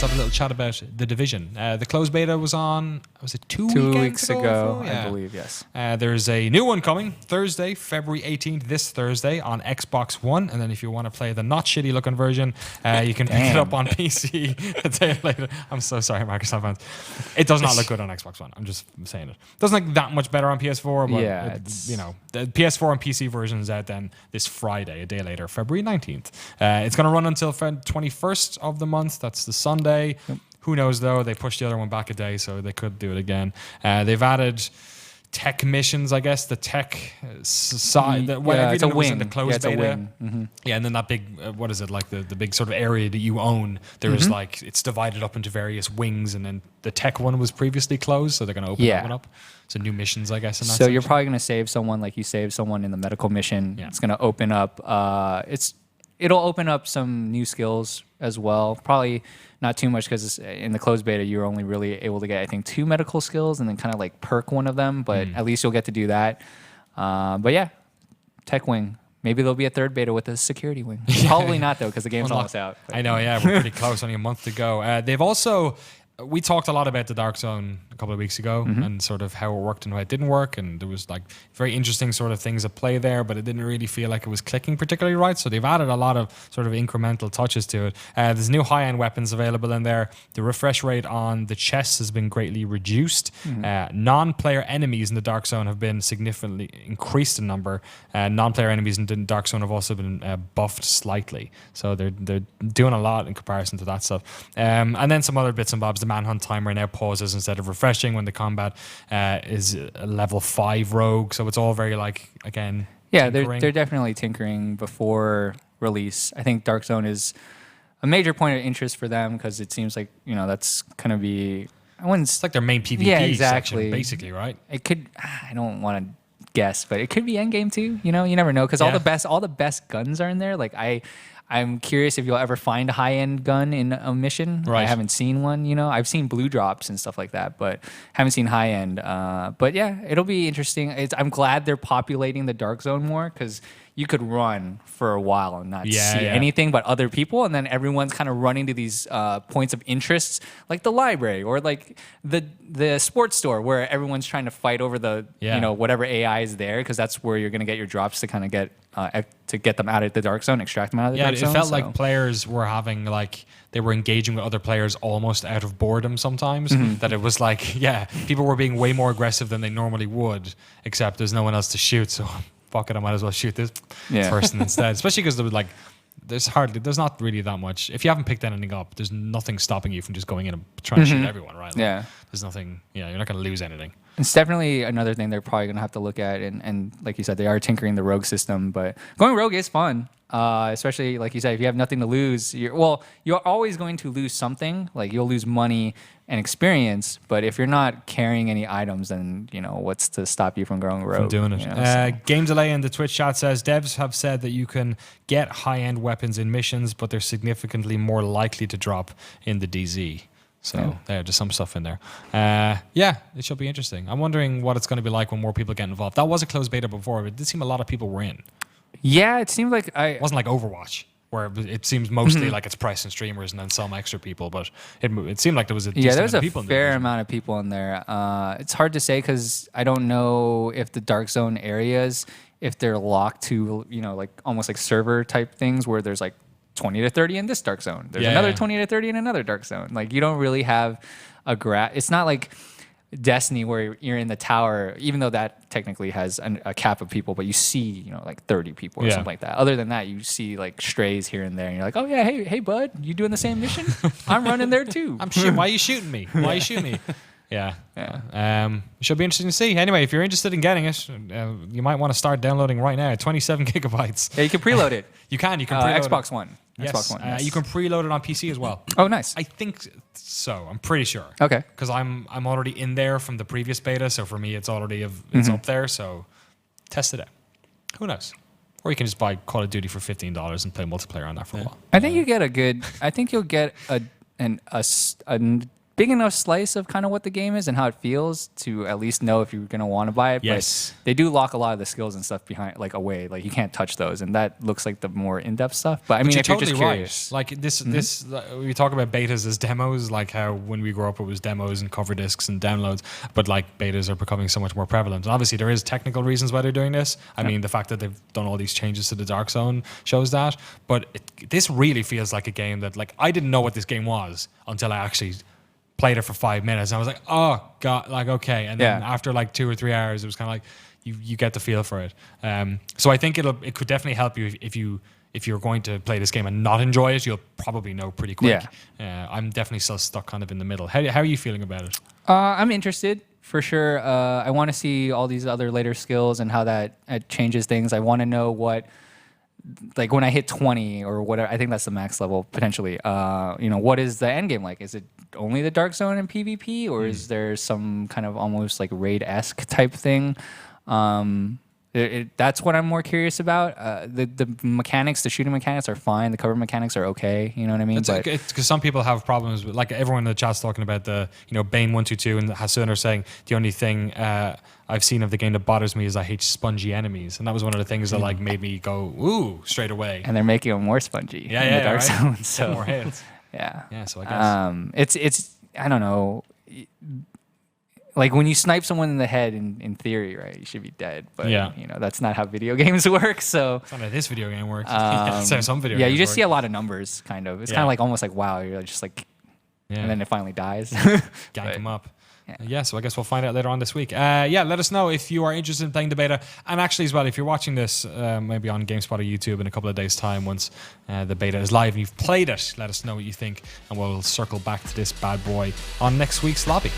let's have a little chat about The Division. The closed beta was on, was it 2 weeks ago? Yeah. I believe, yes. There's a new one coming Thursday, February 18th, this Thursday on Xbox One. And then if you want to play the not shitty looking version, you can pick it up on PC a day later. I'm so sorry, Microsoft fans. It does not look good on Xbox One. I'm just saying it. Doesn't look that much better on PS4, but yeah, the PS4 and PC version is out then this Friday, a day later, February 19th. It's going to run until 21st of the month. That's the Sunday. Yep. Who knows, though? They pushed the other one back a day, so they could do it again. They've added tech missions, I guess. The tech side. It's a wing. In the closed beta. Mm-hmm. Yeah, and then that big, what is it, like the big sort of area that you own, there is like, it's divided up into various wings, and then the tech one was previously closed, so they're going to open that one up. So new missions, I guess. In that so you're probably going to save someone, like you saved someone in the medical mission. Yeah. It's going to open up, it'll open up some new skills as well. Probably not too much, because in the closed beta, you're only really able to get, I think, 2 medical skills and then kind of like perk one of them. But at least you'll get to do that. But yeah, tech wing. Maybe there'll be a third beta with a security wing. Probably not, though, because the game's almost out. I know, yeah. We're pretty close, only a month to go. They've also... We talked a lot about the Dark Zone a couple of weeks ago and sort of how it worked and how it didn't work. And there was like very interesting sort of things at play there, but it didn't really feel like it was clicking particularly right. So they've added a lot of sort of incremental touches to it. There's new high-end weapons available in there. The refresh rate on the chests has been greatly reduced. Non-player enemies in the Dark Zone have been significantly increased in number. Non-player enemies in the Dark Zone have also been buffed slightly. So they're doing a lot in comparison to that stuff. And then some other bits and bobs. The manhunt timer now pauses instead of refreshing when the combat is a level 5 rogue, so it's all very like, again, they're definitely tinkering before release. I think Dark Zone is a major point of interest for them, because it seems like, that's gonna be, it's like their main PvP section, basically, right? It could, I don't want to guess, but it could be endgame too. You never know, because all the best guns are in there. Like I'm curious if you'll ever find a high-end gun in a mission. Right. I haven't seen one, I've seen blue drops and stuff like that, but haven't seen high-end. But yeah, it'll be interesting. I'm glad they're populating the Dark Zone more, because you could run for a while and not see anything but other people, and then everyone's kind of running to these points of interest, like the library or like the sports store, where everyone's trying to fight over the whatever AI is there, because that's where you're going to get your drops to kind of get them out of the Dark Zone, extract them out of the Dark Zone. Yeah, it felt like players were having they were engaging with other players almost out of boredom sometimes. That it was like, people were being way more aggressive than they normally would, except there's no one else to shoot, so fuck it, I might as well shoot this person instead. Especially because there's not really that much. If you haven't picked anything up, there's nothing stopping you from just going in and trying to shoot everyone, right? There's nothing, you're not going to lose anything. It's definitely another thing they're probably going to have to look at. And like you said, they are tinkering the rogue system, but going rogue is fun. Especially, like you said, if you have nothing to lose, you're always going to lose something. Like, you'll lose money and experience, but if you're not carrying any items, then what's to stop you from going rogue? From doing it. Game Delay in the Twitch chat says devs have said that you can get high-end weapons in missions, but they're significantly more likely to drop in the DZ. So there's some stuff in there. It should be interesting. I'm wondering what it's going to be like when more people get involved. That was a closed beta before, but it did seem a lot of people were in. Yeah, it seemed like it wasn't like Overwatch, where it seems mostly like it's press and streamers and then some extra people, but it seemed like there was a decent amount of people in there. Fair amount of people in there. It's hard to say, because I don't know if the Dark Zone areas, if they're locked to like almost like server type things, where there's like 20 to 30 in this Dark Zone. There's another 20 to 30 in another Dark Zone. Like, you don't really have it's not like Destiny, where you're in the tower, even though that technically has a cap of people, but you see, like 30 people or something like that. Other than that, you see like strays here and there, and you're like, oh yeah, hey bud, you doing the same mission? I'm running there too. Why are you shooting me? Why are you shooting me? It should be interesting to see. Anyway, if you're interested in getting it, you might want to start downloading right now. 27 gigabytes. Yeah, you can preload it. You can preload Xbox One. Yes. Xbox One. Yes. You can preload it on PC as well. Oh, nice. I think so. I'm pretty sure. Okay. Because I'm already in there from the previous beta, so for me it's already up there. So test it out. Who knows? Or you can just buy Call of Duty for $15 and play multiplayer on that for a while. I think you get I think you'll get a big enough slice of kind of what the game is and how it feels to at least know if you're going to want to buy it. Yes. But they do lock a lot of the skills and stuff behind, like away. Like you can't touch those. And that looks like the more in-depth stuff. But I mean, if you're just curious. Like this, we talk about betas as demos, like how when we grew up it was demos and cover discs and downloads. But like betas are becoming so much more prevalent. And obviously there is technical reasons why they're doing this. I mean, the fact that they've done all these changes to the Dark Zone shows that. But this really feels like a game that, like, I didn't know what this game was until I actually played it for 5 minutes. And I was like, oh god, like okay. And then after like 2 or 3 hours, it was kind of like you get the feel for it. So I think it could definitely help you if you're going to play this game and not enjoy it. You'll probably know pretty quick. I'm definitely still stuck kind of in the middle. How are you feeling about it? I'm interested for sure. I want to see all these other later skills and how that changes things. I want to know what, like when I hit 20 or whatever, I think that's the max level potentially. What is the end game like? Is it only the Dark Zone and PvP, or is there some kind of almost like raid-esque type thing? That's what I'm more curious about. The mechanics, the shooting mechanics are fine. The cover mechanics are okay. You know what I mean? Because some people have problems with, like everyone in the chat's talking about the, Bane 122 and Hasun are saying the only thing I've seen of the game that bothers me is I hate spongy enemies, and that was one of the things that like made me go ooh straight away. And they're making them more spongy. Yeah, in the Dark right? Zone. So more hits. Yeah. So I guess it's I don't know. Like when you snipe someone in the head, in theory, right, you should be dead. But that's not how video games work. So it's not how this video game works. Some video. Yeah, games you just work. see a lot of numbers. Kind of. It's kind of like almost like wow. You're just like, and then it finally dies. Gank him up. Yeah, so I guess we'll find out later on this week. Let us know if you are interested in playing the beta. And actually as well, if you're watching this maybe on GameSpot or YouTube in a couple of days' time once the beta is live and you've played it, let us know what you think. And we'll circle back to this bad boy on next week's lobby.